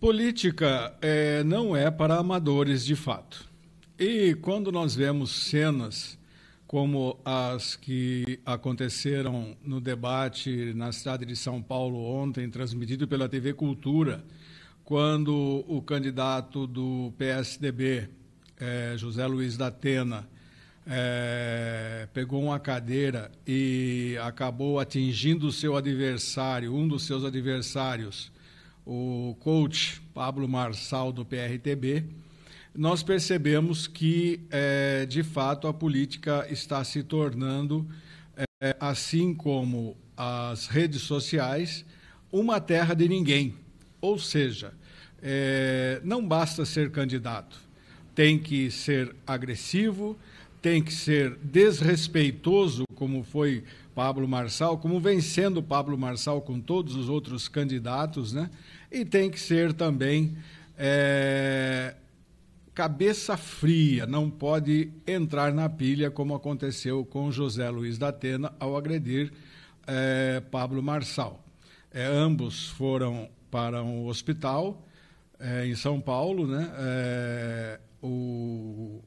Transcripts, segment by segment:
Política não é para amadores, de fato. E quando nós vemos cenas como as que aconteceram no debate na cidade de São Paulo ontem, transmitido pela TV Cultura, quando o candidato do PSDB, José Luiz da Atena, pegou uma cadeira e acabou atingindo o seu adversário, um dos seus adversários, o coach Pablo Marçal, do PRTB, nós percebemos que, de fato, a política está se tornando, assim como as redes sociais, uma terra de ninguém. Ou seja, não basta ser candidato, tem que ser agressivo, tem que ser desrespeitoso, como foi Pablo Marçal, como vem sendo Pablo Marçal com todos os outros candidatos, né? E tem que ser também cabeça fria, não pode entrar na pilha, como aconteceu com José Luiz da Atena ao agredir Pablo Marçal. Ambos foram para um hospital em São Paulo, né? O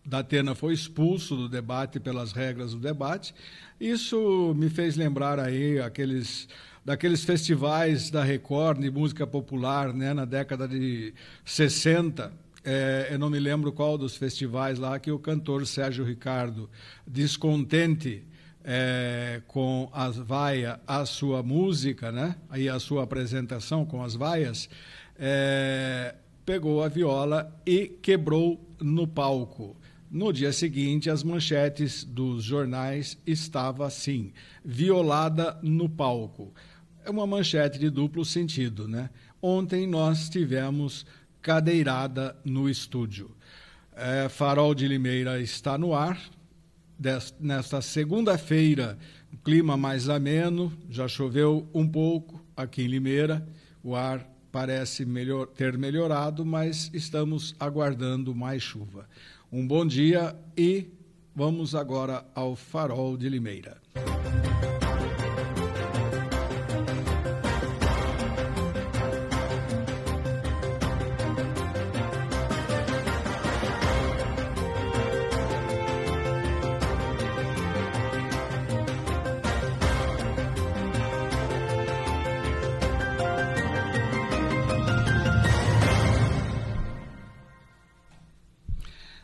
da Atena foi expulso do debate pelas regras do debate. Isso me fez lembrar aí daqueles festivais da Record de música popular, né, na década de 60. Eu não me lembro qual dos festivais lá que o cantor Sérgio Ricardo, descontente com as vaias, a sua música, né, aí a sua apresentação com as vaias, pegou a viola e quebrou no palco. No dia seguinte, as manchetes dos jornais estavam assim: violada no palco. É uma manchete de duplo sentido, né? Ontem nós tivemos cadeirada no estúdio. Farol de Limeira está no ar. Nesta segunda-feira, clima mais ameno, já choveu um pouco aqui em Limeira, o ar parece ter melhorado, mas estamos aguardando mais chuva. Um bom dia e vamos agora ao Farol de Limeira.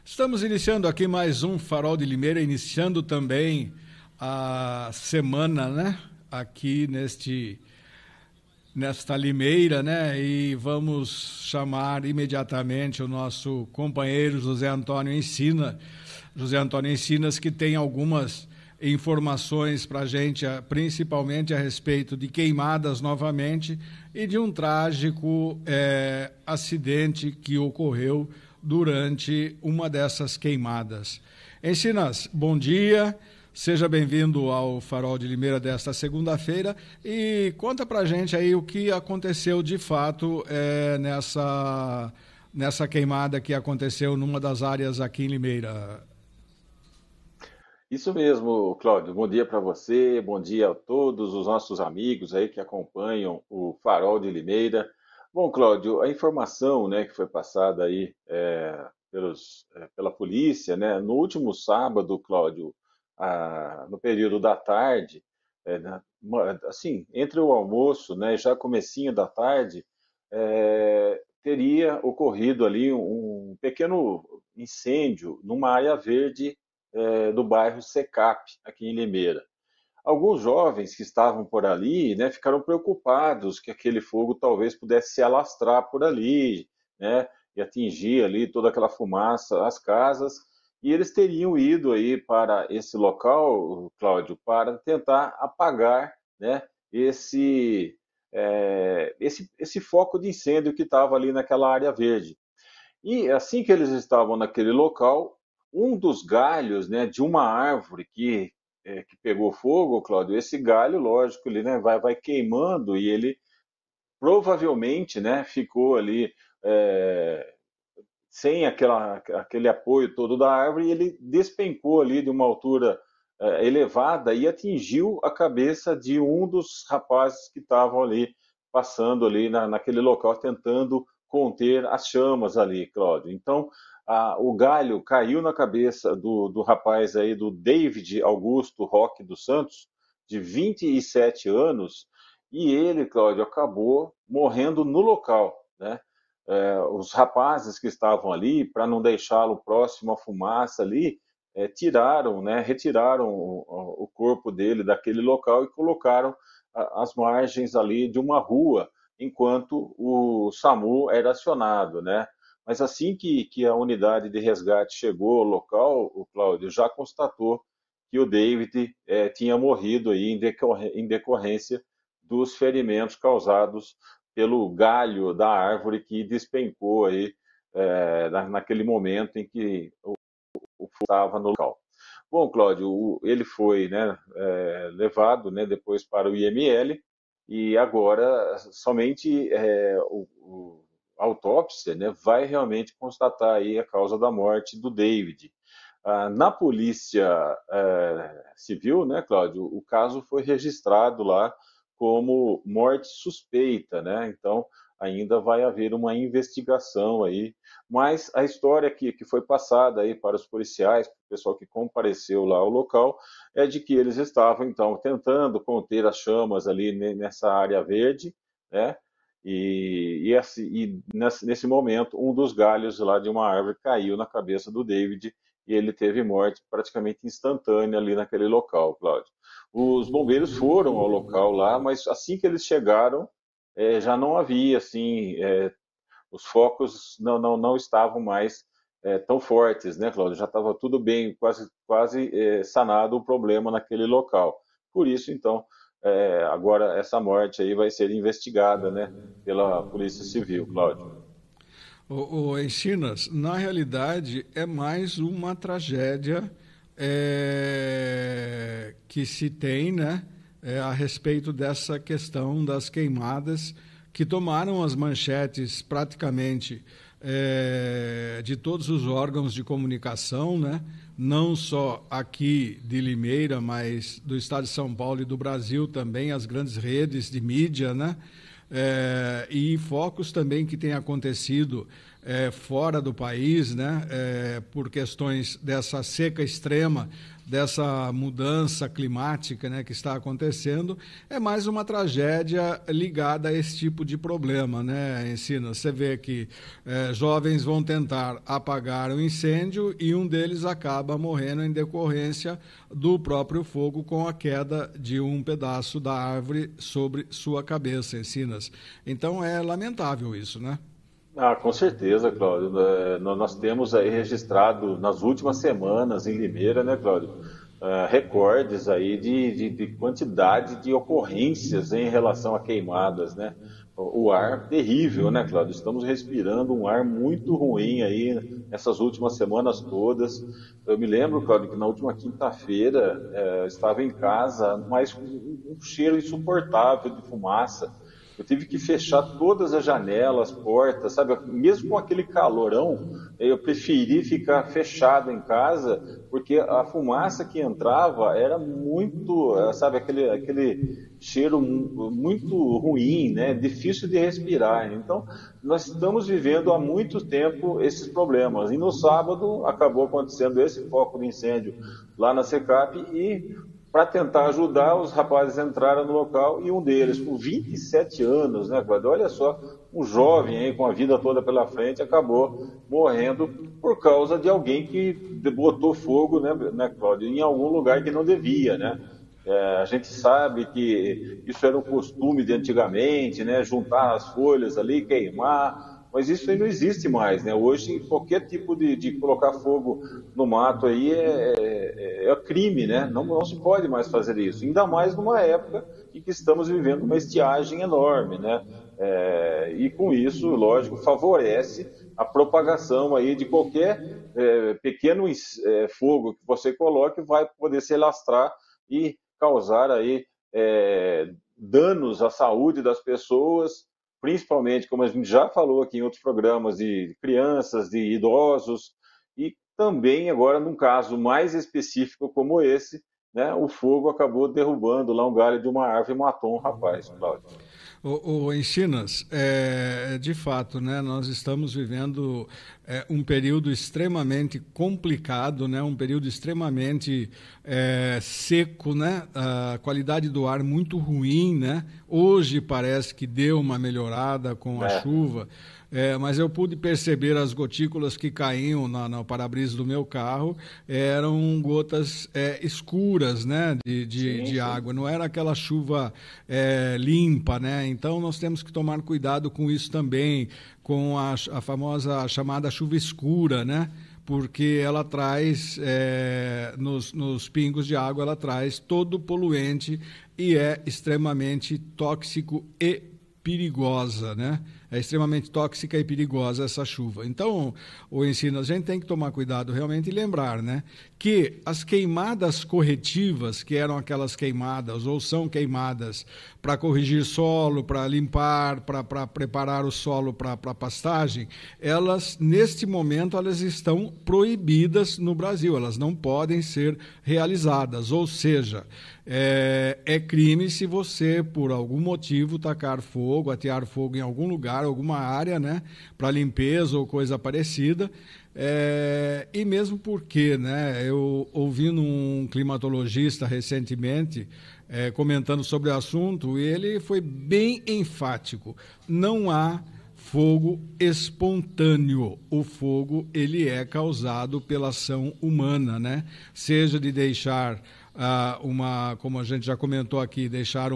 Estamos iniciando aqui mais um Farol de Limeira, iniciando também a semana, né? Aqui nesta Limeira, né? E vamos chamar imediatamente o nosso companheiro José Antônio Encinas, que tem algumas informações para a gente, principalmente a respeito de queimadas novamente e de um trágico acidente que ocorreu durante uma dessas queimadas. Encinas, bom dia, seja bem-vindo ao Farol de Limeira desta segunda-feira e conta pra gente aí o que aconteceu de fato nessa queimada que aconteceu numa das áreas aqui em Limeira. Isso mesmo, Cláudio. Bom dia para você, bom dia a todos os nossos amigos aí que acompanham o Farol de Limeira. Bom, Cláudio, a informação, né, que foi passada aí pela polícia, né, no último sábado, Cláudio, no período da tarde, assim, entre o almoço, né, já comecinho da tarde, teria ocorrido ali um pequeno incêndio numa área verde do bairro Secap, aqui em Limeira. Alguns jovens que estavam por ali, né, ficaram preocupados que aquele fogo talvez pudesse se alastrar por ali, né, e atingir ali toda aquela fumaça, as casas, e eles teriam ido aí para esse local, Cláudio, para tentar apagar, né, esse foco de incêndio que estava ali naquela área verde. E assim que eles estavam naquele local, um dos galhos, né, de uma árvore que pegou fogo, Cláudio, esse galho, lógico, ele, né, vai queimando e ele provavelmente, né, ficou ali é, sem aquele apoio todo da árvore e ele despencou ali de uma altura elevada e atingiu a cabeça de um dos rapazes que estavam ali passando ali naquele local tentando conter as chamas ali, Cláudio. Então, o galho caiu na cabeça do rapaz aí, do David Augusto Roque dos Santos, de 27 anos, e ele, Cláudio, acabou morrendo no local, né? Os rapazes que estavam ali, para não deixá-lo próximo à fumaça ali, tiraram, né, retiraram o corpo dele daquele local e colocaram às margens ali de uma rua, enquanto o SAMU era acionado, né? Mas assim que a unidade de resgate chegou ao local, o Cláudio já constatou que o David tinha morrido aí em decorrência dos ferimentos causados pelo galho da árvore que despencou aí naquele momento em que o fogo estava no local. Bom, Cláudio, ele foi, né, levado, né, depois para o IML e agora somente a autópsia, né, vai realmente constatar aí a causa da morte do David. Na polícia civil, né, Cláudio, o caso foi registrado lá como morte suspeita, né? Então ainda vai haver uma investigação aí, mas a história que foi passada aí para os policiais, para o pessoal que compareceu lá ao local, é de que eles estavam então tentando conter as chamas ali nessa área verde, né? Nesse momento, um dos galhos lá de uma árvore caiu na cabeça do David e ele teve morte praticamente instantânea ali naquele local, Cláudio. Os bombeiros foram ao local lá, mas assim que eles chegaram, já não havia, assim, os focos não estavam mais tão fortes, né, Cláudio? Já estava tudo bem, quase sanado o problema naquele local. Por isso, então, agora essa morte aí vai ser investigada, né, pela Polícia Civil, Cláudio. O Encinas, na realidade, é mais uma tragédia que se tem, né, a respeito dessa questão das queimadas que tomaram as manchetes praticamente de todos os órgãos de comunicação, né, não só aqui de Limeira, mas do estado de São Paulo e do Brasil também, as grandes redes de mídia, né? E focos também que têm acontecido fora do país, né? Por questões dessa seca extrema, dessa mudança climática, né, que está acontecendo, é mais uma tragédia ligada a esse tipo de problema, né, Ensina? Você vê que jovens vão tentar apagar o incêndio e um deles acaba morrendo em decorrência do próprio fogo com a queda de um pedaço da árvore sobre sua cabeça, Encinas. Então é lamentável isso, né? Com certeza, Cláudio. Nós temos aí registrado nas últimas semanas em Limeira, né, Cláudio? recordes aí de quantidade de ocorrências em relação a queimadas, né? O ar terrível, né, Cláudio? Estamos respirando um ar muito ruim aí nessas últimas semanas todas. Eu me lembro, Cláudio, que na última quinta-feira estava em casa, mas com um cheiro insuportável de fumaça. Eu tive que fechar todas as janelas, portas, sabe? Mesmo com aquele calorão, eu preferi ficar fechado em casa, porque a fumaça que entrava era muito, sabe, aquele cheiro muito ruim, né? Difícil de respirar. Então, nós estamos vivendo há muito tempo esses problemas. E no sábado acabou acontecendo esse foco de incêndio lá na Secap e para tentar ajudar, os rapazes entraram no local e um deles, com 27 anos, né, Cláudio? Olha só, um jovem aí com a vida toda pela frente acabou morrendo por causa de alguém que botou fogo, né, Cláudio, em algum lugar que não devia, né? A gente sabe que isso era um costume de antigamente, né? Juntar as folhas ali, queimar, mas isso aí não existe mais, né? Hoje, qualquer tipo de colocar fogo no mato aí é crime, né? Não se pode mais fazer isso, ainda mais numa época em que estamos vivendo uma estiagem enorme, né? E com isso, lógico, favorece a propagação aí de qualquer pequeno fogo que você coloque, vai poder se alastrar e causar aí danos à saúde das pessoas, principalmente, como a gente já falou aqui em outros programas, de crianças, de idosos, e também agora, num caso mais específico como esse, né, o fogo acabou derrubando lá um galho de uma árvore e matou um rapaz, Cláudio. O Encinas, de fato, né, nós estamos vivendo um período extremamente complicado, né, um período extremamente seco, né, a qualidade do ar muito ruim, né. Hoje parece que deu uma melhorada com a chuva, mas eu pude perceber as gotículas que caíam no para-brisa do meu carro, eram gotas escuras, né, de água, não era aquela chuva limpa, né? Então nós temos que tomar cuidado com isso também, com a famosa chamada chuva escura, né? Porque ela traz, nos pingos de água, ela traz todo o poluente e é extremamente tóxico e perigosa, né? É extremamente tóxica e perigosa essa chuva. Então, o ensino, a gente tem que tomar cuidado realmente e lembrar, né, que as queimadas corretivas, que eram aquelas queimadas ou são queimadas para corrigir solo, para limpar, para preparar o solo para pastagem, elas, neste momento, elas estão proibidas no Brasil, elas não podem ser realizadas, ou seja, é crime se você, por algum motivo, tacar fogo, atear fogo em algum lugar, alguma área, né, para limpeza ou coisa parecida. E mesmo porque, né, eu ouvindo um climatologista recentemente comentando sobre o assunto, ele foi bem enfático. Não há fogo espontâneo. O fogo, ele é causado pela ação humana, né? Seja de deixar como a gente já comentou aqui, deixar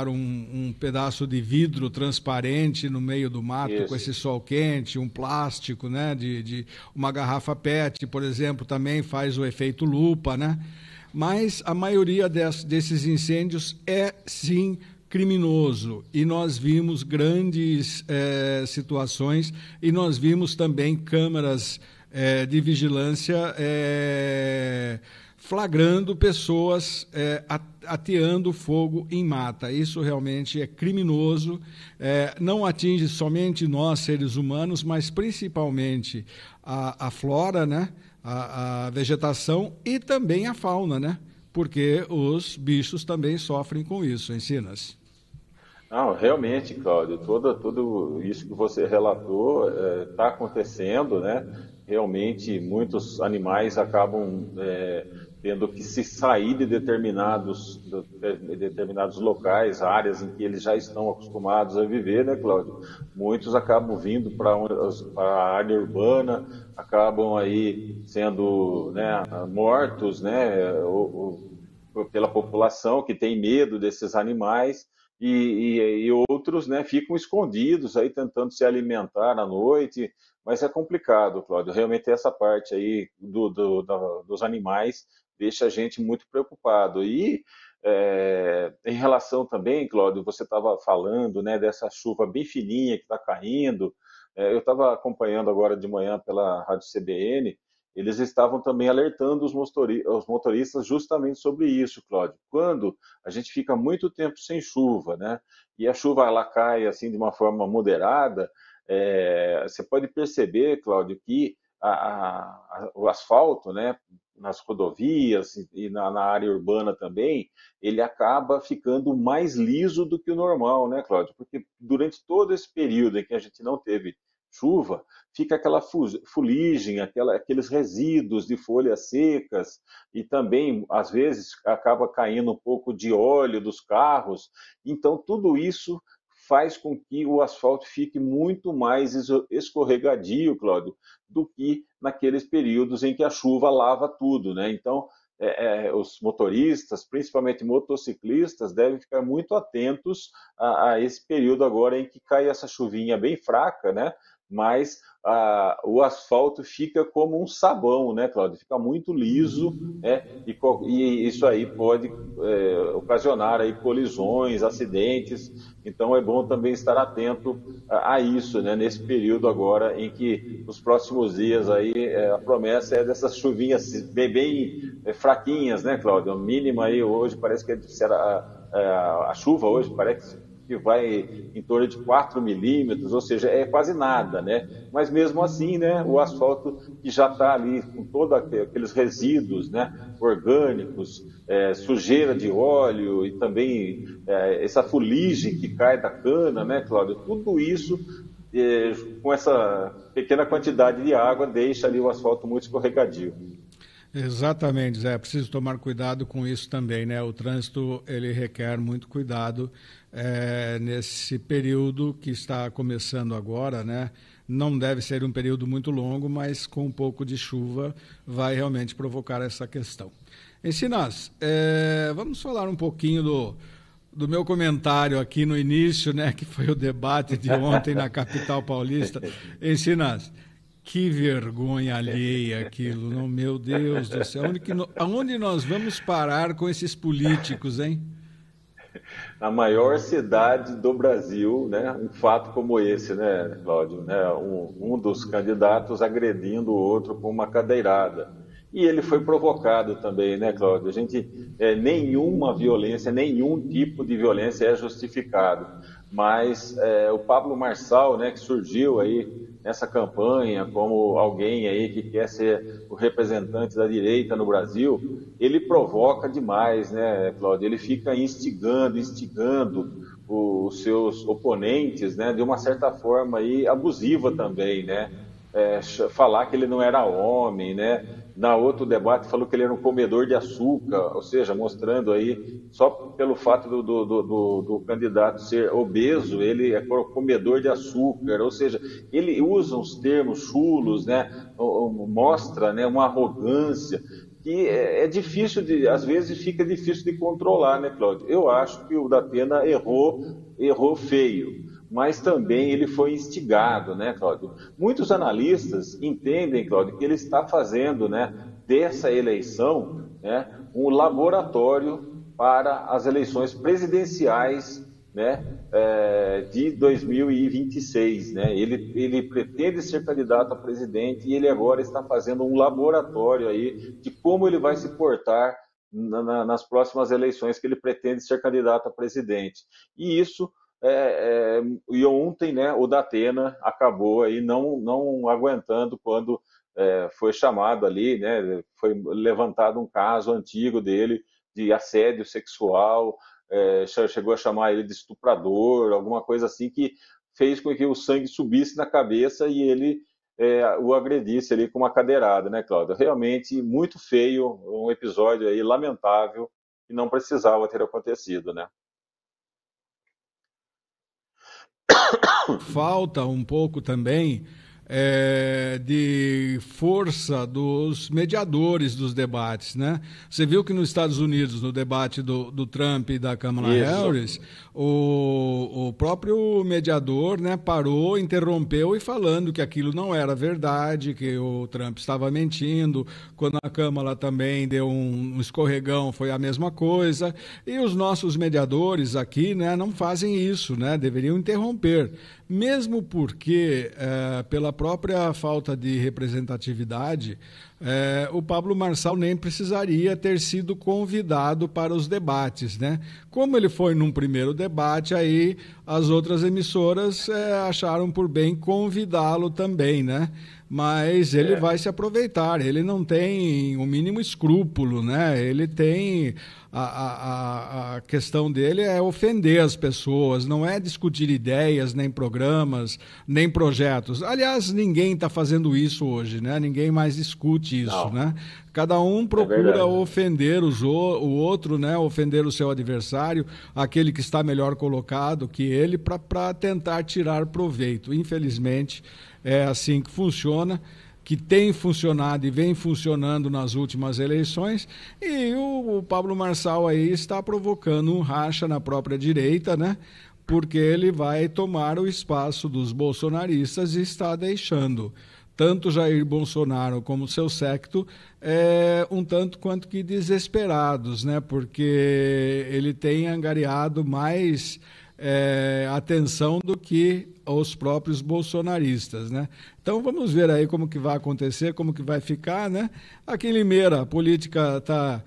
um pedaço de vidro transparente no meio do mato. Isso. Com esse sol quente, um plástico, né, de uma garrafa PET, por exemplo, também faz o efeito lupa, né? Mas a maioria desses incêndios é, sim, criminoso, e nós vimos grandes situações, e nós vimos também câmeras de vigilância flagrando pessoas ateando fogo em mata. Isso realmente é criminoso, não atinge somente nós, seres humanos, mas principalmente a flora, né? A vegetação e também a fauna, né? Porque os bichos também sofrem com isso, Encinas. Não, realmente, Cláudio, tudo isso que você relatou está acontecendo, né? Realmente, muitos animais acabam tendo que se sair de determinados locais, áreas em que eles já estão acostumados a viver, né, Cláudio? Muitos acabam vindo para a área urbana, acabam aí sendo, né, mortos, né, pela população que tem medo desses animais. e outros, né, ficam escondidos aí tentando se alimentar à noite, mas é complicado, Cláudio. Realmente essa parte aí dos animais deixa a gente muito preocupado. E em relação também, Cláudio, você estava falando, né, dessa chuva bem fininha que está caindo. Eu estava acompanhando agora de manhã pela Rádio CBN. Eles estavam também alertando os motoristas justamente sobre isso, Cláudio. Quando a gente fica muito tempo sem chuva, né? E a chuva ela cai assim de uma forma moderada, você pode perceber, Cláudio, que o asfalto, né, nas rodovias e na área urbana também, ele acaba ficando mais liso do que o normal, né, Cláudio? Porque durante todo esse período em que a gente não teve chuva, fica aquela fuligem, aqueles resíduos de folhas secas, e também, às vezes, acaba caindo um pouco de óleo dos carros. Então, tudo isso faz com que o asfalto fique muito mais escorregadio, Cláudio, do que naqueles períodos em que a chuva lava tudo, né? Então, os motoristas, principalmente motociclistas, devem ficar muito atentos a esse período agora em que cai essa chuvinha bem fraca, né? Mas o asfalto fica como um sabão, né, Cláudio? Fica muito liso, né? E isso aí pode ocasionar aí colisões, acidentes. Então é bom também estar atento a isso, né? Nesse período agora em que os próximos dias aí a promessa é dessas chuvinhas bem fraquinhas, né, Cláudio? A mínima aí hoje parece que a chuva hoje parece que vai em torno de 4 milímetros, ou seja, é quase nada, né? Mas mesmo assim, né, o asfalto que já está ali com todos aqueles resíduos, né, orgânicos, sujeira de óleo e também essa fuligem que cai da cana, né, Cláudio? Tudo isso, com essa pequena quantidade de água, deixa ali o asfalto muito escorregadio. Exatamente, Zé. Preciso tomar cuidado com isso também, né? O trânsito ele requer muito cuidado nesse período que está começando agora, né? Não deve ser um período muito longo, mas com um pouco de chuva vai realmente provocar essa questão. Encinas, vamos falar um pouquinho do meu comentário aqui no início, né? Que foi o debate de ontem na capital paulista. Encinas. Que vergonha alheia aquilo, não, meu Deus do céu. Aonde nós vamos parar com esses políticos, hein? Na maior cidade do Brasil, né, um fato como esse, né, Cláudio, né, um dos candidatos agredindo o outro com uma cadeirada. E ele foi provocado também, né, Cláudio? Nenhuma violência, nenhum tipo de violência é justificado. Mas o Pablo Marçal, né, que surgiu aí nessa campanha como alguém aí que quer ser o representante da direita no Brasil, ele provoca demais, né, Cláudio? Ele fica instigando os seus oponentes, né, de uma certa forma aí abusiva também, né? Falar que ele não era homem, né? Na outro debate falou que ele era um comedor de açúcar, ou seja, mostrando aí, só pelo fato do candidato ser obeso, ele é comedor de açúcar, ou seja, ele usa uns termos chulos, né? Mostra, né, uma arrogância que é difícil às vezes fica difícil de controlar, né, Cláudio? Eu acho que o Datena errou feio, mas também ele foi instigado, né, Cláudio? Muitos analistas entendem, Cláudio, que ele está fazendo, né, dessa eleição, né, um laboratório para as eleições presidenciais, né, de 2026, né? Ele pretende ser candidato a presidente e ele agora está fazendo um laboratório aí de como ele vai se portar nas próximas eleições que ele pretende ser candidato a presidente. E isso e ontem, né, o Datena acabou aí não aguentando quando foi chamado ali, né, foi levantado um caso antigo dele de assédio sexual, chegou a chamar ele de estuprador, alguma coisa assim que fez com que o sangue subisse na cabeça e ele o agredisse ali com uma cadeirada, né, Cláudio? Realmente muito feio, um episódio aí lamentável que não precisava ter acontecido, né? Falta um pouco também de força dos mediadores dos debates, né? Você viu que nos Estados Unidos, no debate do Trump e da Kamala Harris, o próprio mediador, né, parou, interrompeu e falando que aquilo não era verdade, que o Trump estava mentindo. Quando a Kamala também deu um escorregão, foi a mesma coisa. E os nossos mediadores aqui, né, não fazem isso, né? Deveriam interromper. Mesmo porque, pela própria falta de representatividade, o Pablo Marçal nem precisaria ter sido convidado para os debates, né? Como ele foi num primeiro debate, aí as outras emissoras acharam por bem convidá-lo também, né? Mas ele vai se aproveitar, ele não tem o mínimo escrúpulo, né? Ele tem... A questão dele é ofender as pessoas, não é discutir ideias, nem programas, nem projetos. Aliás, ninguém está fazendo isso hoje, né? Ninguém mais discute isso, não, né? Cada um procura ofender o outro, né? Ofender o seu adversário, aquele que está melhor colocado que ele, para tentar tirar proveito. Infelizmente, é assim que funciona, que tem funcionado e vem funcionando nas últimas eleições, e o Pablo Marçal aí está provocando um racha na própria direita, né? Porque ele vai tomar o espaço dos bolsonaristas e está deixando tanto Jair Bolsonaro como seu séquito um tanto quanto que desesperados, né? Porque ele tem angariado mais atenção do que os próprios bolsonaristas, né? Então vamos ver aí como que vai acontecer, como que vai ficar, né? Aqui em Limeira a política está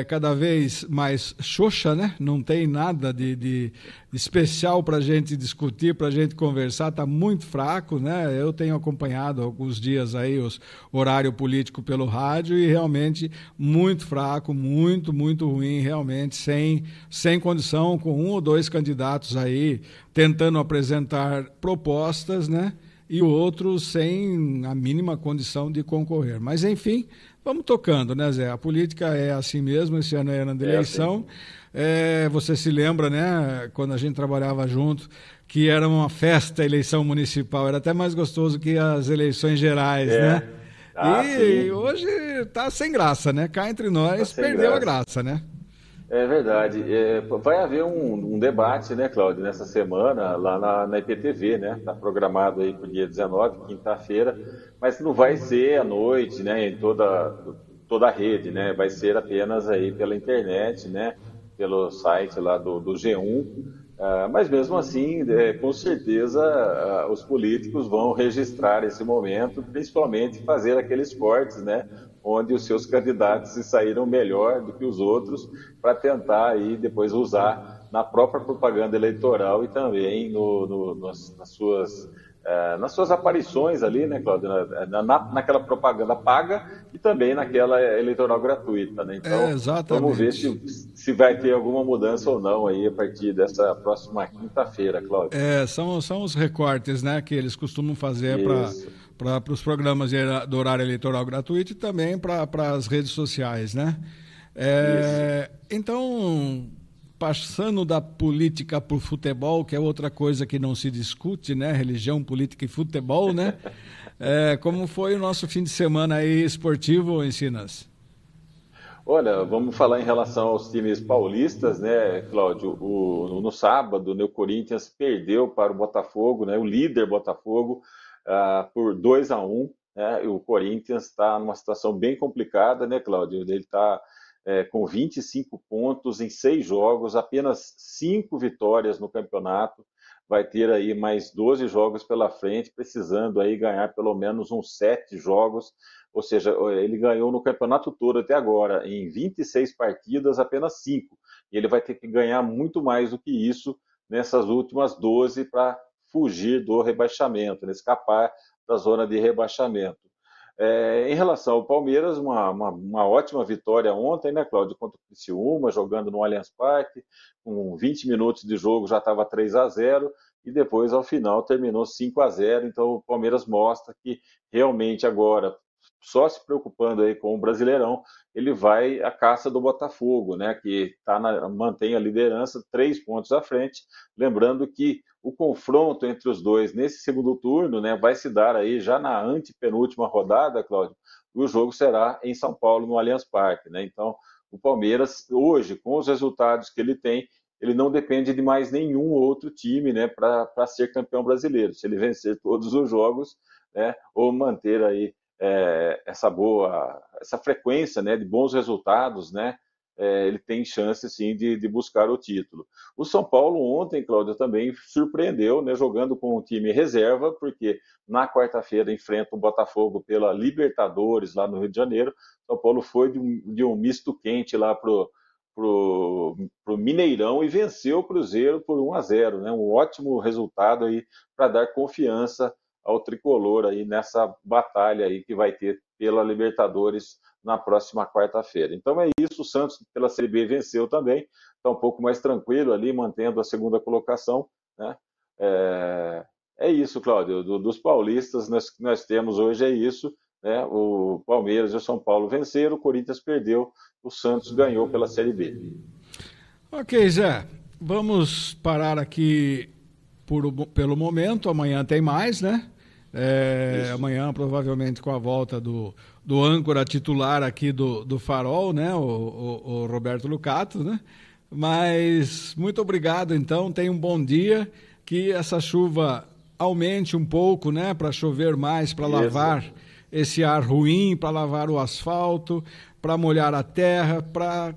cada vez mais xoxa, né? Não tem nada de especial para a gente discutir, para a gente conversar, está muito fraco, né? Eu tenho acompanhado alguns dias aí o horário político pelo rádio e realmente muito fraco, muito ruim, realmente, sem condição, com um ou dois candidatos aí tentando apresentar propostas, né? E o outro sem a mínima condição de concorrer. Mas, enfim, vamos tocando, né, Zé? A política é assim mesmo, esse ano é ano de eleição. Assim. Você se lembra, né, quando a gente trabalhava junto, que era uma festa a eleição municipal, era até mais gostoso que as eleições gerais, né? Sim. Hoje está sem graça, né? Cá entre nós, perdeu a graça, né? É verdade. Vai haver um debate, né, Cláudio, nessa semana, lá na IPTV, né? Está programado aí para o dia 19, quinta-feira, mas não vai ser à noite, né, em toda a rede, né? Vai ser apenas aí pela internet, né? Pelo site lá do G1. Mas mesmo assim, com certeza, os políticos vão registrar esse momento, principalmente fazer aqueles cortes, né? Onde os seus candidatos se saíram melhor do que os outros, para tentar aí depois usar na própria propaganda eleitoral e também nas suas aparições ali, né, Cláudio? Naquela propaganda paga e também naquela eleitoral gratuita, né? Então, vamos ver se vai ter alguma mudança ou não aí a partir dessa próxima quinta-feira, Cláudio. São os recortes, né, que eles costumam fazer para os programas do horário eleitoral gratuito e também para as redes sociais, né? Então, passando da política para o futebol, que é outra coisa que não se discute, né? Religião, política e futebol, né? Como foi o nosso fim de semana aí esportivo, Encinas? Olha, vamos falar em relação aos times paulistas, né, Cláudio? No sábado, o Corinthians perdeu para o Botafogo, né? O líder Botafogo, por 2-1, né? E o Corinthians está numa situação bem complicada, né, Cláudio? Ele está com 25 pontos em 6 jogos, apenas 5 vitórias no campeonato, vai ter aí mais 12 jogos pela frente, precisando aí ganhar pelo menos uns 7 jogos, ou seja, ele ganhou no campeonato todo até agora, em 26 partidas, apenas 5, e ele vai ter que ganhar muito mais do que isso nessas últimas 12 para fugir do rebaixamento, escapar da zona de rebaixamento. Em relação ao Palmeiras, uma ótima vitória ontem, né, Cláudio, contra o Criciúma, jogando no Allianz Parque, com 20 minutos de jogo já estava 3-0, e depois, ao final, terminou 5-0, então o Palmeiras mostra que realmente agora só se preocupando aí com o Brasileirão, ele vai à caça do Botafogo, né, que mantém a liderança 3 pontos à frente. Lembrando que o confronto entre os dois nesse segundo turno, né, vai se dar aí já na antepenúltima rodada, Cláudio, e o jogo será em São Paulo, no Allianz Parque, né? Então, o Palmeiras, hoje, com os resultados que ele tem, ele não depende de mais nenhum outro time, né, para ser campeão brasileiro. Se ele vencer todos os jogos, né, ou manter aí essa frequência, né, de bons resultados, né, ele tem chance sim de buscar o título. O São Paulo ontem, Cláudio, também surpreendeu, né, jogando com um time reserva, porque na quarta-feira enfrenta o Botafogo pela Libertadores lá no Rio de Janeiro. São Paulo foi de um misto quente lá pro Mineirão e venceu o Cruzeiro por 1-0, né? Um ótimo resultado aí para dar confiança ao tricolor aí nessa batalha aí que vai ter pela Libertadores na próxima quarta-feira. Então é isso, o Santos pela Série B venceu também, está um pouco mais tranquilo ali, mantendo a segunda colocação, né? É isso, Cláudio, dos paulistas nós temos hoje é isso, né? O Palmeiras e o São Paulo venceram, o Corinthians perdeu, o Santos ganhou pela Série B. Ok, Zé, vamos parar aqui pelo momento, amanhã tem mais, né? Amanhã, provavelmente, com a volta do âncora titular aqui do Farol, né? O Roberto Lucato, né? Mas muito obrigado, então, tenha um bom dia, que essa chuva aumente um pouco, né? Para chover mais, para lavar esse ar ruim, para lavar o asfalto, para molhar a terra, para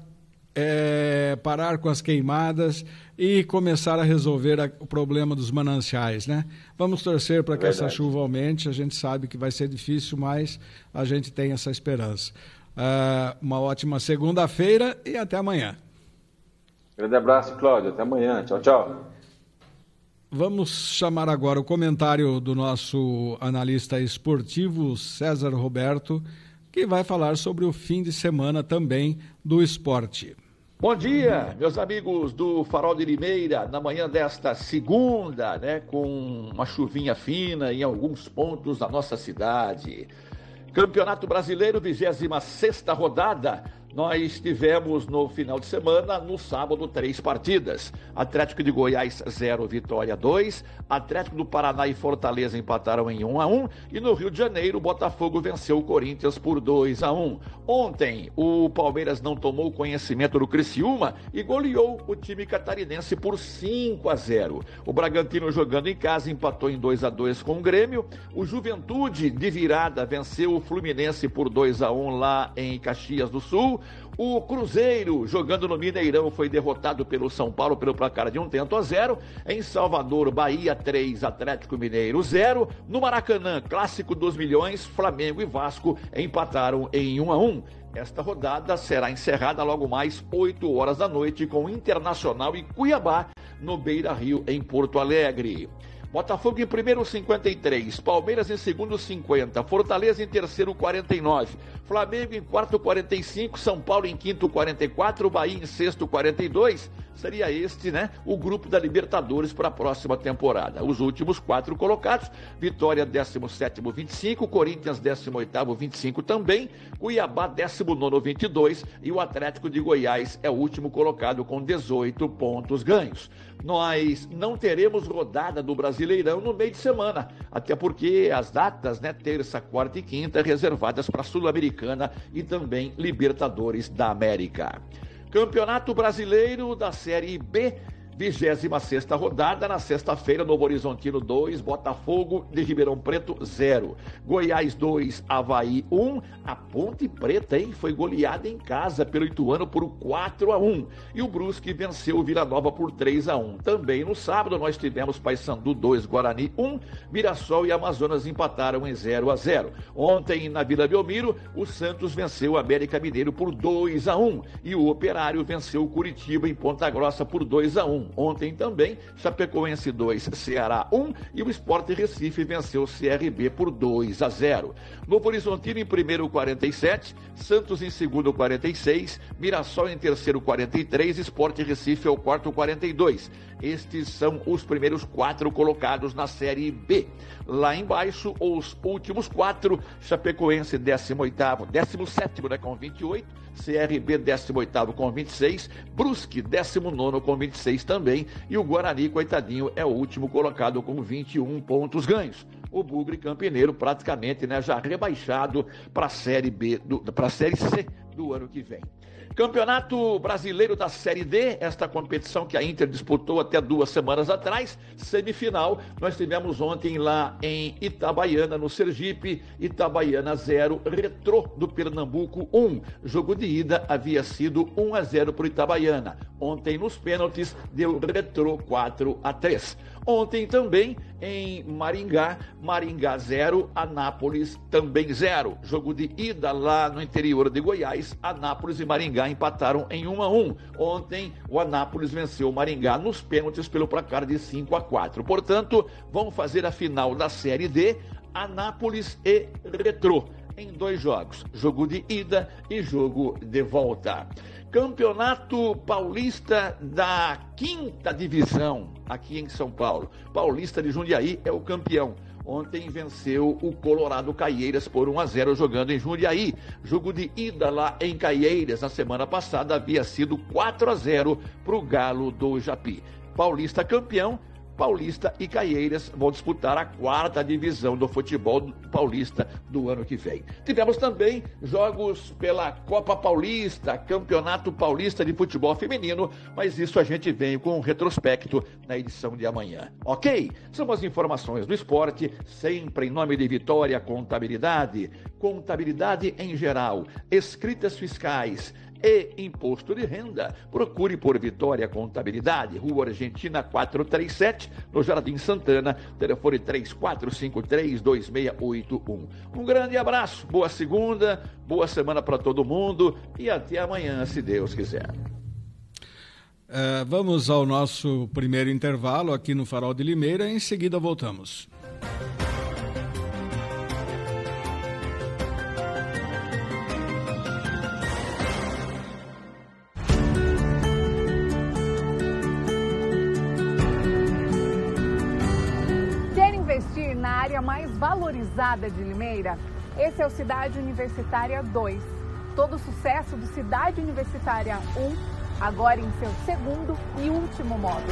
parar com as queimadas e começar a resolver o problema dos mananciais, né? Vamos torcer para que essa chuva aumente, a gente sabe que vai ser difícil, mas a gente tem essa esperança. Uma ótima segunda-feira e até amanhã. Grande abraço, Cláudio, até amanhã, tchau, tchau. Vamos chamar agora o comentário do nosso analista esportivo, César Roberto, que vai falar sobre o fim de semana também do esporte. Bom dia, meus amigos do Farol de Limeira, na manhã desta segunda, né, com uma chuvinha fina em alguns pontos da nossa cidade. Campeonato Brasileiro, 26ª rodada. Nós tivemos no final de semana, no sábado, 3 partidas. Atlético de Goiás 0, Vitória 2. Atlético do Paraná e Fortaleza empataram em 1-1. E no Rio de Janeiro, o Botafogo venceu o Corinthians por 2-1. Ontem, o Palmeiras não tomou conhecimento do Criciúma e goleou o time catarinense por 5-0. O Bragantino, jogando em casa, empatou em 2-2 com o Grêmio. O Juventude, de virada, venceu o Fluminense por 2-1 lá em Caxias do Sul. O Cruzeiro, jogando no Mineirão, foi derrotado pelo São Paulo pelo placar de 1-0. Em Salvador, Bahia 3, Atlético Mineiro 0. No Maracanã, clássico dos milhões, Flamengo e Vasco empataram em 1-1. Esta rodada será encerrada logo mais 8 horas da noite com Internacional e Cuiabá no Beira-Rio, em Porto Alegre. Botafogo em primeiro, 53. Palmeiras em segundo, 50. Fortaleza em terceiro, 49. Flamengo em quarto, 45. São Paulo em quinto, 44. Bahia em sexto, 42. Seria este, né, o grupo da Libertadores para a próxima temporada. Os últimos 4 colocados: Vitória 17º, 25. Corinthians 18º, 25 também. Cuiabá 19º, 22. E o Atlético de Goiás é o último colocado com 18 pontos ganhos. Nós não teremos rodada do Brasileirão no meio de semana, até porque as datas, né, terça, quarta e quinta, reservadas para Sul-Americana e também Libertadores da América. Campeonato Brasileiro da Série B, 26ª rodada, na sexta-feira, Novo Horizontino 2, Botafogo de Ribeirão Preto 0. Goiás 2, Avaí 1. A Ponte Preta, hein, foi goleada em casa pelo Ituano por 4-1. E o Brusque venceu o Vila Nova por 3-1. Também no sábado nós tivemos Paysandu 2, Guarani 1. Mirassol e Amazonas empataram em 0-0. Ontem, na Vila Belmiro, o Santos venceu o América Mineiro por 2-1. E o Operário venceu o Curitiba em Ponta Grossa por 2-1. 1. Ontem também, Chapecoense 2, Ceará 1 e o Sport Recife venceu o CRB por 2-0. Novo Horizontino em primeiro, 47, Santos em segundo, 46, Mirassol em terceiro, 43, Sport Recife é o quarto, 42. Estes são os primeiros 4 colocados na Série B. Lá embaixo, os últimos 4, Chapecoense 18º, 17º, né, com 28, CRB 18º com 26, Brusque 19º com 26 também, e o Guarani, coitadinho, é o último colocado com 21 pontos ganhos. O Bugre Campineiro praticamente, né, já rebaixado para a Série C do ano que vem. Campeonato Brasileiro da Série D, esta competição que a Inter disputou até 2 semanas atrás, semifinal, nós tivemos ontem lá em Itabaiana, no Sergipe, Itabaiana 0, Retrô do Pernambuco 1. Jogo de ida havia sido 1-0 para o Itabaiana. Ontem nos pênaltis deu Retrô 4-3. Ontem também em Maringá, Maringá 0, Anápolis também 0. Jogo de ida lá no interior de Goiás, Anápolis e Maringá empataram em 1-1. Ontem o Anápolis venceu o Maringá nos pênaltis pelo placar de 5-4. Portanto, vão fazer a final da Série D, Anápolis e Retrô, em 2 jogos, jogo de ida e jogo de volta. Campeonato Paulista da 5ª Divisão, aqui em São Paulo. Paulista de Jundiaí é o campeão. Ontem venceu o Colorado Caieiras por 1-0 jogando em Jundiaí. Jogo de ida lá em Caieiras, na semana passada, havia sido 4-0 para o Galo do Japi. Paulista campeão. Paulista e Caieiras vão disputar a 4ª divisão do futebol paulista do ano que vem. Tivemos também jogos pela Copa Paulista, Campeonato Paulista de Futebol Feminino, mas isso a gente vem com um retrospecto na edição de amanhã. Ok? São as informações do esporte, sempre em nome de Vitória Contabilidade. Contabilidade em geral, escritas fiscais e imposto de renda. Procure por Vitória Contabilidade, Rua Argentina 437, no Jardim Santana, telefone 3453-2681. Um grande abraço, boa segunda, boa semana para todo mundo e até amanhã, se Deus quiser. Vamos ao nosso primeiro intervalo aqui no Farol de Limeira, em seguida voltamos. Na área mais valorizada de Limeira, esse é o Cidade Universitária 2. Todo o sucesso do Cidade Universitária 1, agora em seu segundo e último módulo.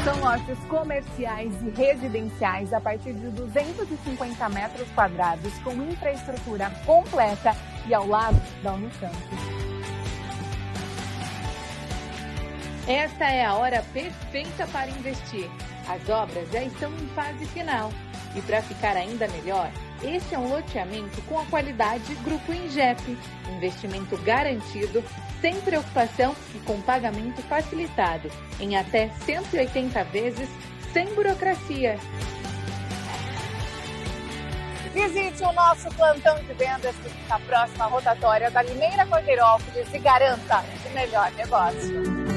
São lotes comerciais e residenciais a partir de 250 metros quadrados, com infraestrutura completa e ao lado da Unicamp. Esta é a hora perfeita para investir. As obras já estão em fase final. E para ficar ainda melhor, este é um loteamento com a qualidade Grupo Ingep. Investimento garantido, sem preocupação e com pagamento facilitado. Em até 180 vezes, sem burocracia. Visite o nosso plantão de vendas que fica próximo à rotatória da Limeira Cordeirópolis e garanta o melhor negócio.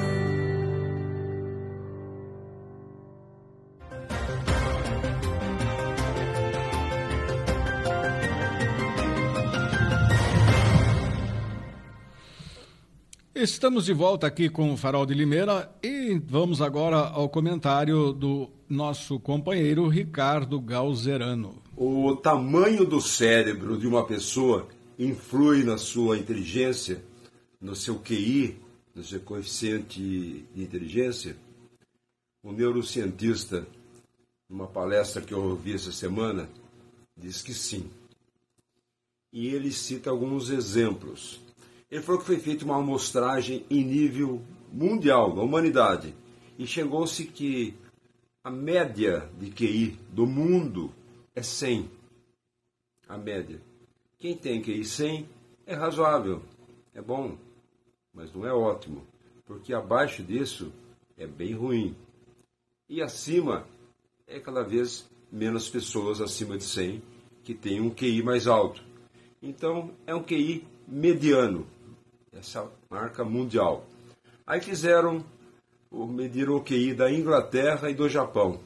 Estamos de volta aqui com o Farol de Limeira e vamos agora ao comentário do nosso companheiro Ricardo Galzerano. O tamanho do cérebro de uma pessoa influi na sua inteligência, no seu QI, no seu coeficiente de inteligência? O neurocientista, numa palestra que eu ouvi essa semana, diz que sim. E ele cita alguns exemplos. Ele falou que foi feita uma amostragem em nível mundial, da humanidade, e chegou-se que a média de QI do mundo é 100. A média. Quem tem QI 100 é razoável, é bom, mas não é ótimo, porque abaixo disso é bem ruim. E acima é cada vez menos pessoas acima de 100 que têm um QI mais alto. Então, é um QI mediano, essa marca mundial. Aí mediram o QI da Inglaterra e do Japão.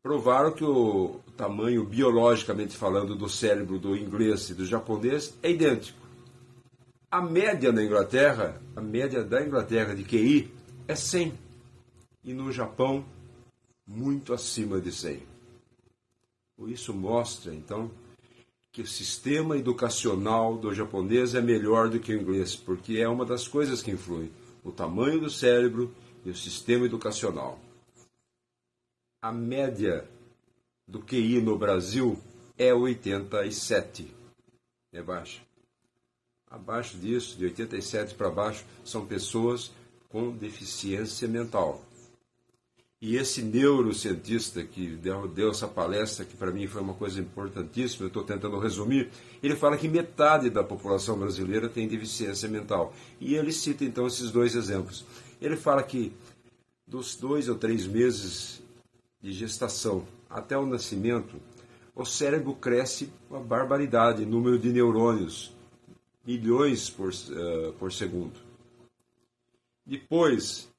Provaram que o tamanho, biologicamente falando, do cérebro do inglês e do japonês é idêntico. A média da Inglaterra de QI é 100. E no Japão, muito acima de 100. Isso mostra, então, que o sistema educacional do japonês é melhor do que o inglês, porque é uma das coisas que influi: o tamanho do cérebro e o sistema educacional. A média do QI no Brasil é 87. É baixa. Abaixo disso, de 87 para baixo, são pessoas com deficiência mental. E esse neurocientista que deu essa palestra, que para mim foi uma coisa importantíssima, eu estou tentando resumir, ele fala que metade da população brasileira tem deficiência mental. E ele cita então esses dois exemplos. Ele fala que dos 2 ou 3 meses de gestação até o nascimento, o cérebro cresce uma barbaridade, número de neurônios, milhões por segundo. Depois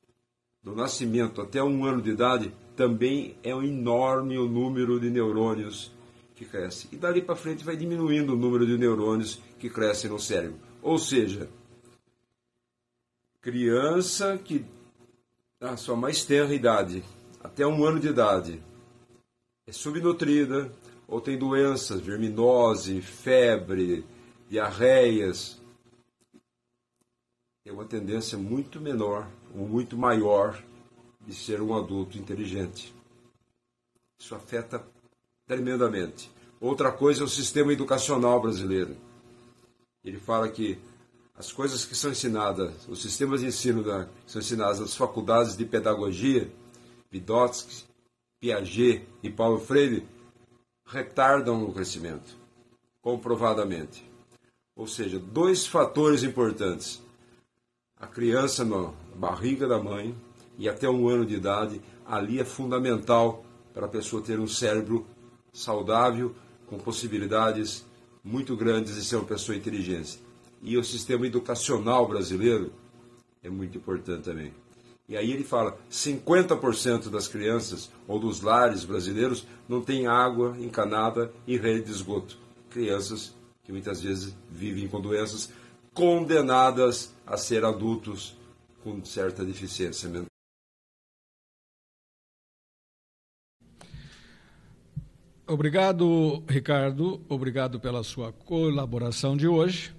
do nascimento até 1 ano de idade, também é um enorme o número de neurônios que cresce. E dali para frente vai diminuindo o número de neurônios que crescem no cérebro. Ou seja, criança que na sua mais tenra idade, até 1 ano de idade, é subnutrida ou tem doenças, verminose, febre, diarreias, tem uma tendência muito menor ou muito maior de ser um adulto inteligente. Isso afeta tremendamente. Outra coisa é o sistema educacional brasileiro. Ele fala que as coisas que são ensinadas, os sistemas de ensino que são ensinados nas faculdades de pedagogia, Vygotsky, Piaget e Paulo Freire, retardam o crescimento, comprovadamente. Ou seja, 2 fatores importantes: a criança na barriga da mãe e até 1 ano de idade, ali é fundamental para a pessoa ter um cérebro saudável, com possibilidades muito grandes de ser uma pessoa inteligente. E o sistema educacional brasileiro é muito importante também. E aí ele fala, 50% das crianças ou dos lares brasileiros não tem água encanada em rede de esgoto. Crianças que muitas vezes vivem com doenças, condenadas a ser adultos com certa deficiência mental. Obrigado, Ricardo. Obrigado pela sua colaboração de hoje.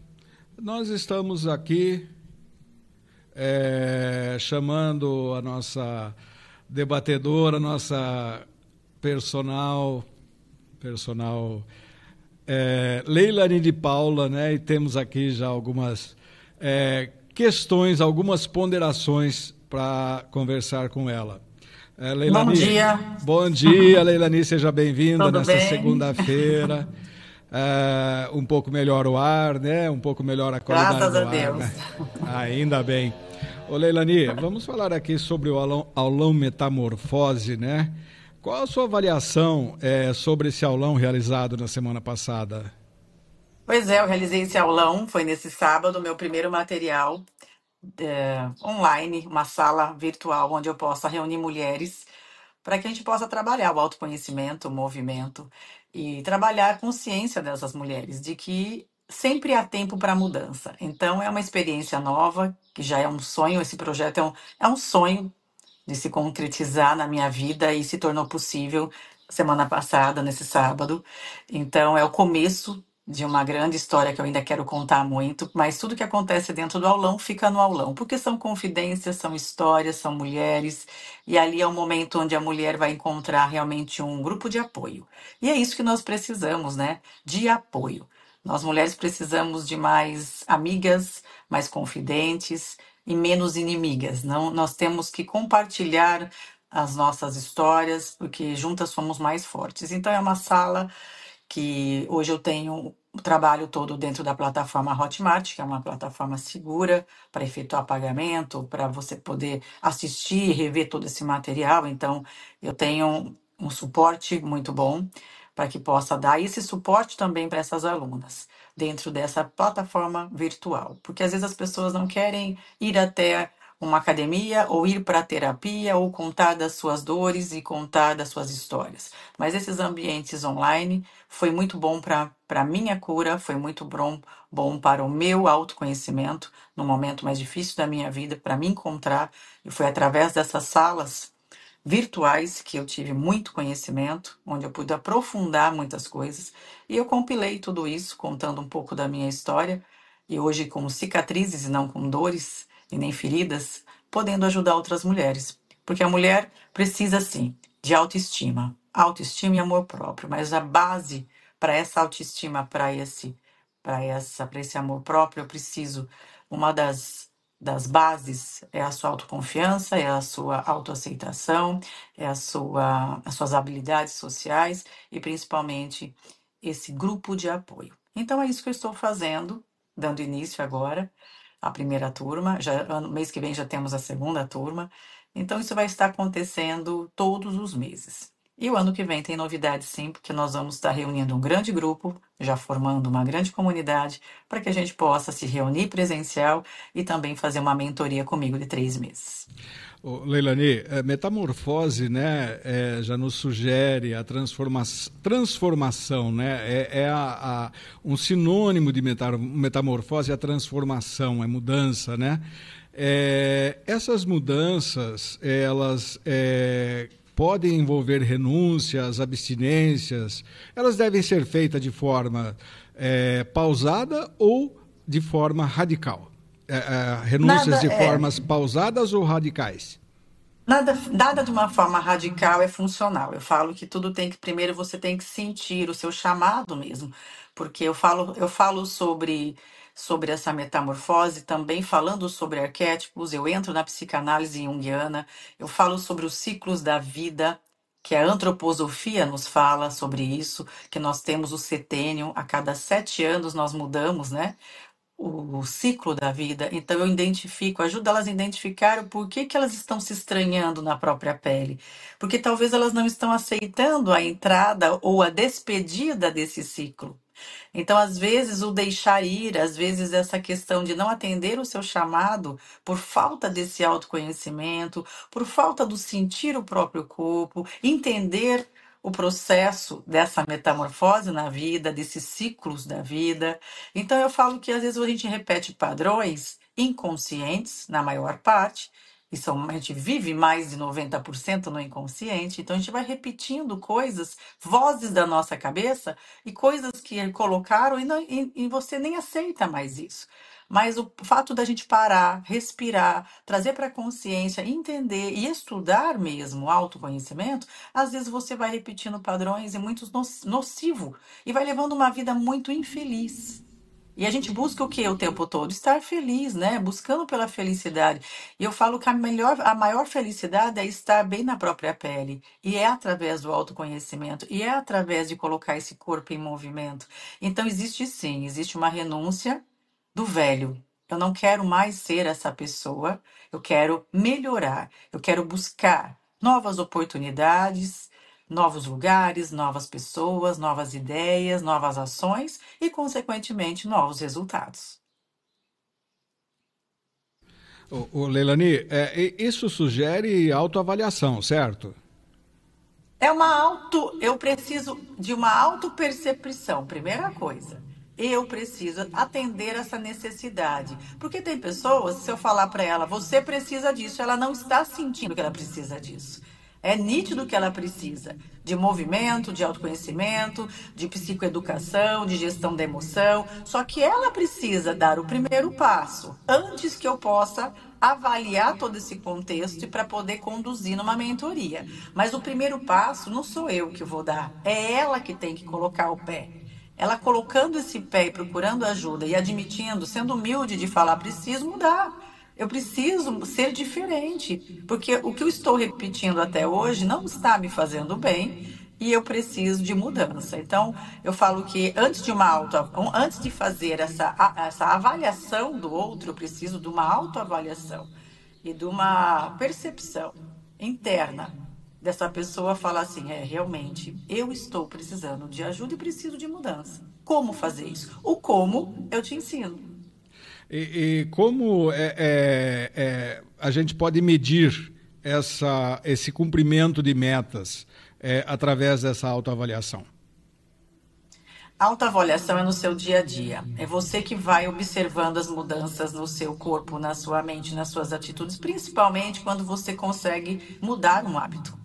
Nós estamos aqui chamando a nossa debatedora, nossa personal Leilani de Paula, né? E temos aqui já algumas questões, algumas ponderações para conversar com ela. Leilani, bom dia. Bom dia, Leilani, seja bem-vinda nesta bem? Segunda-feira. Um pouco melhor o ar, né? Um pouco melhor a qualidade Graças do a ar. Deus. Né? Ainda bem. Ô, Leilani, vamos falar aqui sobre o aulão Metamorfose, né? Qual a sua avaliação sobre esse aulão realizado na semana passada? Pois é, eu realizei esse aulão, foi nesse sábado, meu primeiro material online, uma sala virtual onde eu possa reunir mulheres para que a gente possa trabalhar o autoconhecimento, o movimento e trabalhar a consciência dessas mulheres, de que sempre há tempo para mudança. Então, é uma experiência nova, que já é um sonho, esse projeto é um sonho de se concretizar na minha vida e se tornou possível semana passada, nesse sábado. Então, é o começo de uma grande história que eu ainda quero contar muito, mas tudo que acontece dentro do aulão fica no aulão, porque são confidências, são histórias, são mulheres, e ali é um momento onde a mulher vai encontrar realmente um grupo de apoio. E é isso que nós precisamos, né? De apoio. Nós mulheres precisamos de mais amigas, mais confidentes e menos inimigas. Não, nós temos que compartilhar as nossas histórias, porque juntas somos mais fortes. Então é uma sala que hoje eu tenho o trabalho todo dentro da plataforma Hotmart, que é uma plataforma segura para efetuar pagamento, para você poder assistir e rever todo esse material. Então eu tenho um suporte muito bom. para que possa dar esse suporte também para essas alunas dentro dessa plataforma virtual. Porque às vezes as pessoas não querem ir até uma academia ou ir para a terapia ou contar das suas dores e contar das suas histórias. Mas esses ambientes online foi muito bom para a minha cura, foi muito bom para o meu autoconhecimento no momento mais difícil da minha vida, para me encontrar. E foi através dessas salas virtuais que eu tive muito conhecimento, onde eu pude aprofundar muitas coisas. E eu compilei tudo isso, contando um pouco da minha história, e hoje com cicatrizes e não com dores e nem feridas, podendo ajudar outras mulheres. Porque a mulher precisa, sim, de autoestima e amor próprio, mas a base para essa autoestima, para esse amor próprio, eu preciso, uma das bases é a sua autoconfiança, é a sua autoaceitação, é as suas habilidades sociais e principalmente esse grupo de apoio. Então é isso que eu estou fazendo, dando início agora à primeira turma. Mês que vem já temos a segunda turma. Então isso vai estar acontecendo todos os meses. E o ano que vem tem novidades sim, porque nós vamos estar reunindo um grande grupo, já formando uma grande comunidade, para que a gente possa se reunir presencial e também fazer uma mentoria comigo de 3 meses. Leilani, metamorfose, né, já nos sugere a transformação, né, um sinônimo de metamorfose é a transformação, é mudança, né? Essas mudanças, elas podem envolver renúncias, abstinências, elas devem ser feitas de forma pausada ou de forma radical? Renúncias de formas pausadas ou radicais? Nada de uma forma radical é funcional. Eu falo que tudo primeiro você tem que sentir o seu chamado mesmo, porque eu falo sobre essa metamorfose, também falando sobre arquétipos, eu entro na psicanálise junguiana, eu falo sobre os ciclos da vida, que a antroposofia nos fala sobre isso, que nós temos o setênio, a cada 7 anos nós mudamos, né? O ciclo da vida. Então eu ajudo elas a identificar o porquê que elas estão se estranhando na própria pele. Porque talvez elas não estão aceitando a entrada ou a despedida desse ciclo. Então, às vezes, o deixar ir, às vezes, essa questão de não atender o seu chamado por falta desse autoconhecimento, por falta do sentir o próprio corpo, entender o processo dessa metamorfose na vida, desses ciclos da vida. Então, eu falo que, às vezes, a gente repete padrões inconscientes, na maior parte, a gente vive mais de 90% no inconsciente, então a gente vai repetindo coisas, vozes da nossa cabeça e coisas que colocaram e você nem aceita mais isso. Mas o fato da gente parar, respirar, trazer para a consciência, entender e estudar mesmo o autoconhecimento, às vezes você vai repetindo padrões e muito nocivo e vai levando uma vida muito infeliz. E a gente busca o quê o tempo todo? Estar feliz, né? Buscando pela felicidade. E eu falo que a maior felicidade é estar bem na própria pele. E é através do autoconhecimento. E é através de colocar esse corpo em movimento. Então, existe uma renúncia do velho. Eu não quero mais ser essa pessoa. Eu quero melhorar. Eu quero buscar novas oportunidades, novos lugares, novas pessoas, novas ideias, novas ações e, consequentemente, novos resultados. Leilani, isso sugere autoavaliação, certo? Eu preciso de uma autopercepção, primeira coisa. Eu preciso atender essa necessidade. Porque tem pessoas, se eu falar para ela, você precisa disso, ela não está sentindo que ela precisa disso. É nítido que ela precisa de movimento, de autoconhecimento, de psicoeducação, de gestão da emoção. Só que ela precisa dar o primeiro passo antes que eu possa avaliar todo esse contexto e para poder conduzir numa mentoria. Mas o primeiro passo não sou eu que vou dar, é ela que tem que colocar o pé. Ela colocando esse pé e procurando ajuda e admitindo, sendo humilde de falar, preciso mudar. Eu preciso ser diferente, porque o que eu estou repetindo até hoje não está me fazendo bem e eu preciso de mudança. Então, eu falo que antes de fazer essa avaliação do outro, eu preciso de uma autoavaliação e de uma percepção interna dessa pessoa falar assim, realmente, eu estou precisando de ajuda e preciso de mudança. Como fazer isso? O como eu te ensino. E como a gente pode medir esse cumprimento de metas através dessa autoavaliação? A autoavaliação é no seu dia a dia. É você que vai observando as mudanças no seu corpo, na sua mente, nas suas atitudes, principalmente quando você consegue mudar um hábito.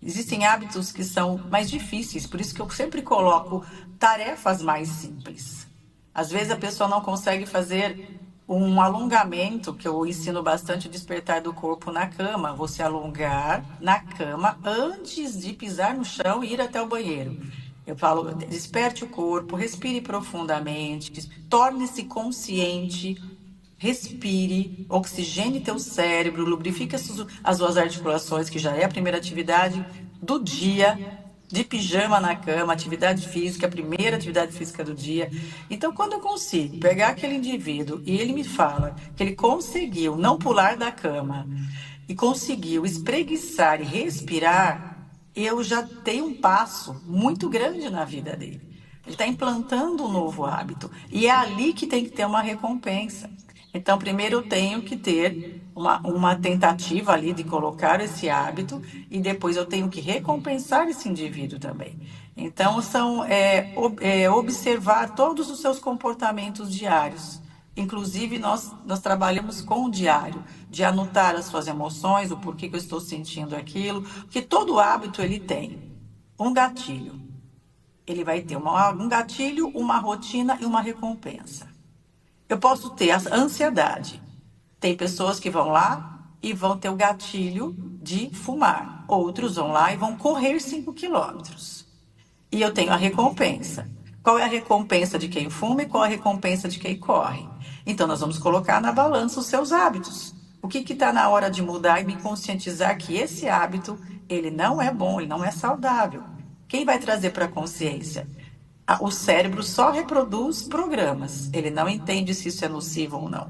Existem hábitos que são mais difíceis, por isso que eu sempre coloco tarefas mais simples. Às vezes a pessoa não consegue fazer um alongamento, que eu ensino bastante, o despertar do corpo na cama. Você alongar na cama antes de pisar no chão e ir até o banheiro. Eu falo, desperte o corpo, respire profundamente, torne-se consciente, respire, oxigene teu cérebro, lubrifique as suas articulações, que já é a primeira atividade do dia, de pijama na cama, atividade física, a primeira atividade física do dia. Então, quando eu consigo pegar aquele indivíduo e ele me fala que ele conseguiu não pular da cama e conseguiu espreguiçar e respirar, eu já tenho um passo muito grande na vida dele. Ele está implantando um novo hábito. E é ali que tem que ter uma recompensa. Então, primeiro eu tenho que ter uma tentativa ali de colocar esse hábito e depois eu tenho que recompensar esse indivíduo também. Então, observar todos os seus comportamentos diários. Inclusive, nós trabalhamos com o diário, de anotar as suas emoções, o porquê que eu estou sentindo aquilo, porque todo hábito ele tem um gatilho. Ele vai ter um gatilho, uma rotina e uma recompensa. Eu posso ter a ansiedade. Tem pessoas que vão lá e vão ter o gatilho de fumar. Outros vão lá e vão correr 5 quilômetros. E eu tenho a recompensa. Qual é a recompensa de quem fuma e qual a recompensa de quem corre? Então, nós vamos colocar na balança os seus hábitos. O que está na hora de mudar e me conscientizar que esse hábito, ele não é bom, ele não é saudável. Quem vai trazer para a consciência? O cérebro só reproduz programas. Ele não entende se isso é nocivo ou não.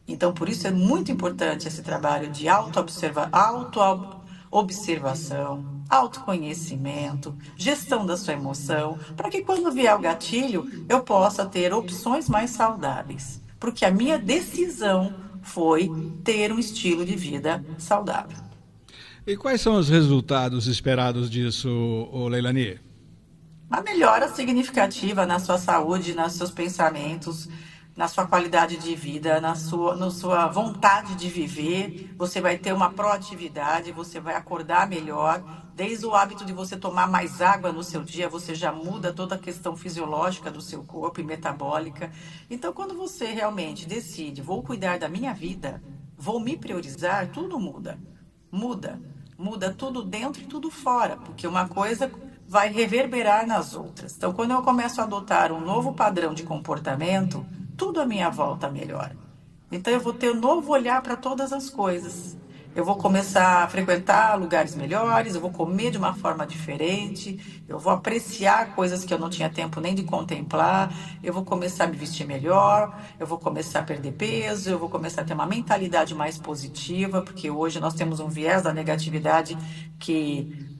Então, por isso é muito importante esse trabalho de autoobservação, autoconhecimento, gestão da sua emoção, para que quando vier o gatilho, eu possa ter opções mais saudáveis. Porque a minha decisão foi ter um estilo de vida saudável. E quais são os resultados esperados disso, Leilani? Uma melhora significativa na sua saúde, nos seus pensamentos, na sua qualidade de vida, na sua vontade de viver. Você vai ter uma proatividade, você vai acordar melhor. Desde o hábito de você tomar mais água no seu dia, você já muda toda a questão fisiológica do seu corpo e metabólica. Então, quando você realmente decide, vou cuidar da minha vida, vou me priorizar, tudo muda. Muda tudo dentro e tudo fora, porque uma coisa vai reverberar nas outras. Então, quando eu começo a adotar um novo padrão de comportamento, tudo à minha volta melhora. Então, eu vou ter um novo olhar para todas as coisas. Eu vou começar a frequentar lugares melhores, eu vou comer de uma forma diferente, eu vou apreciar coisas que eu não tinha tempo nem de contemplar, eu vou começar a me vestir melhor, eu vou começar a perder peso, eu vou começar a ter uma mentalidade mais positiva, porque hoje nós temos um viés da negatividade que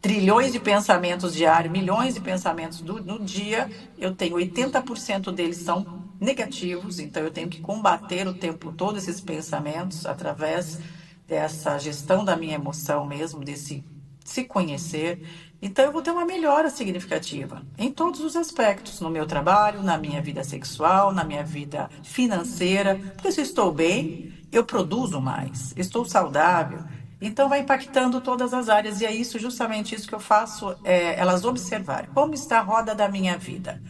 trilhões de pensamentos diários, milhões de pensamentos no dia, eu tenho 80% deles são negativos, então eu tenho que combater o tempo todo esses pensamentos através dessa gestão da minha emoção mesmo, desse se conhecer. Então eu vou ter uma melhora significativa em todos os aspectos, no meu trabalho, na minha vida sexual, na minha vida financeira, porque se eu estou bem, eu produzo mais, estou saudável. Então vai impactando todas as áreas e é isso, justamente isso que eu faço, elas observarem como está a roda da minha vida.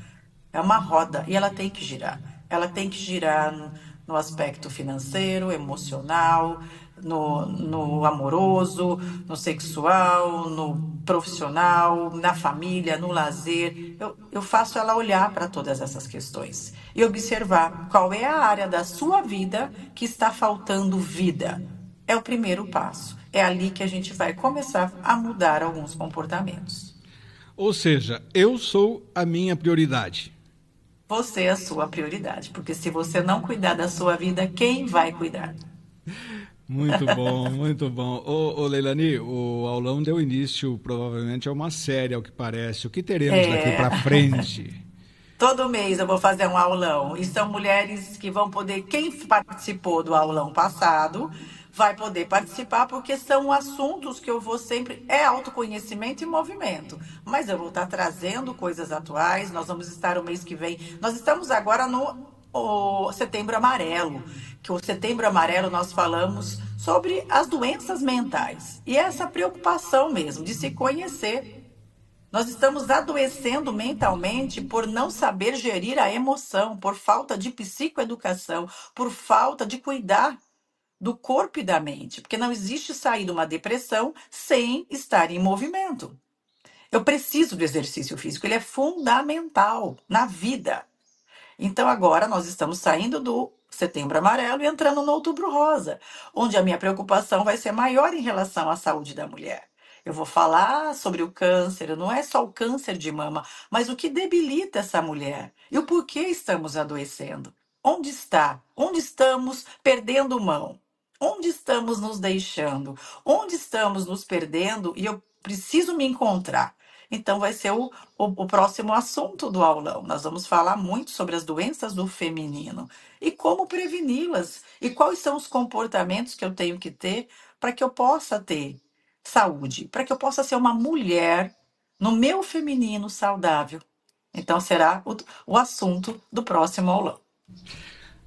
É uma roda e ela tem que girar. Ela tem que girar no aspecto financeiro, emocional, no amoroso, no sexual, no profissional, na família, no lazer. Eu faço ela olhar para todas essas questões e observar qual é a área da sua vida que está faltando vida. É o primeiro passo. É ali que a gente vai começar a mudar alguns comportamentos. Ou seja, eu sou a minha prioridade. Você é a sua prioridade, porque se você não cuidar da sua vida, quem vai cuidar? Muito bom, muito bom. Ô Leilani, o aulão deu início provavelmente a uma série, ao que parece. O que teremos daqui para frente? Todo mês eu vou fazer um aulão. E são mulheres que vão poder... Quem participou do aulão passado vai poder participar, porque são assuntos que eu vou sempre... É autoconhecimento e movimento. Mas eu vou estar trazendo coisas atuais. Nós vamos estar o mês que vem... Nós estamos agora no Setembro Amarelo. Que o Setembro Amarelo nós falamos sobre as doenças mentais. E essa preocupação mesmo de se conhecer. Nós estamos adoecendo mentalmente por não saber gerir a emoção, por falta de psicoeducação, por falta de cuidar do corpo e da mente. Porque não existe sair de uma depressão sem estar em movimento. Eu preciso do exercício físico, ele é fundamental na vida. Então agora nós estamos saindo do Setembro Amarelo e entrando no Outubro Rosa, onde a minha preocupação vai ser maior em relação à saúde da mulher. Eu vou falar sobre o câncer, não é só o câncer de mama, mas o que debilita essa mulher e o porquê estamos adoecendo. Onde está? Onde estamos perdendo mão? Onde estamos nos deixando? Onde estamos nos perdendo? E eu preciso me encontrar. Então vai ser o próximo assunto do aulão. Nós vamos falar muito sobre as doenças do feminino e como preveni-las e quais são os comportamentos que eu tenho que ter para que eu possa ter saúde, para que eu possa ser uma mulher no meu feminino saudável. Então será o assunto do próximo aulão.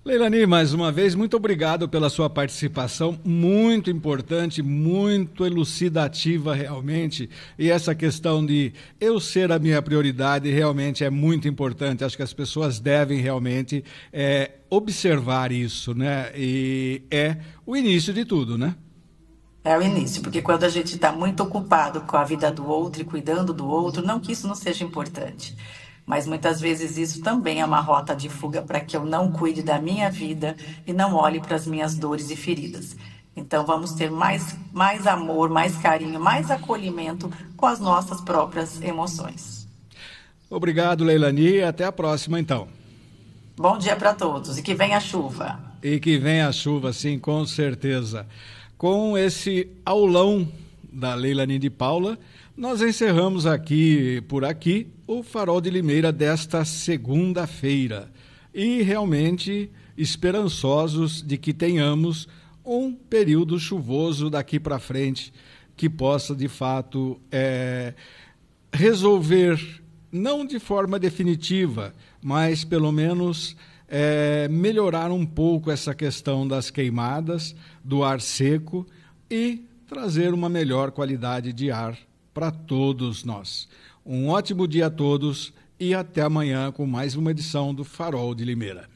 Leilani, mais uma vez, muito obrigado pela sua participação, muito importante, muito elucidativa realmente, e essa questão de eu ser a minha prioridade realmente é muito importante, acho que as pessoas devem realmente observar isso, né, e é o início de tudo, né? É o início, porque quando a gente está muito ocupado com a vida do outro e cuidando do outro, não que isso não seja importante, mas muitas vezes isso também é uma rota de fuga para que eu não cuide da minha vida e não olhe para as minhas dores e feridas. Então vamos ter mais amor, mais carinho, mais acolhimento com as nossas próprias emoções. Obrigado, Leilani, até a próxima então. Bom dia para todos e que venha a chuva. E que venha a chuva, sim, com certeza. Com esse aulão da Leilani de Paula, nós encerramos por aqui, o Farol de Limeira desta segunda-feira. E realmente esperançosos de que tenhamos um período chuvoso daqui para frente, que possa, de fato, resolver, não de forma definitiva, mas pelo menos melhorar um pouco essa questão das queimadas, do ar seco e trazer uma melhor qualidade de ar para todos nós. Um ótimo dia a todos e até amanhã com mais uma edição do Farol de Limeira.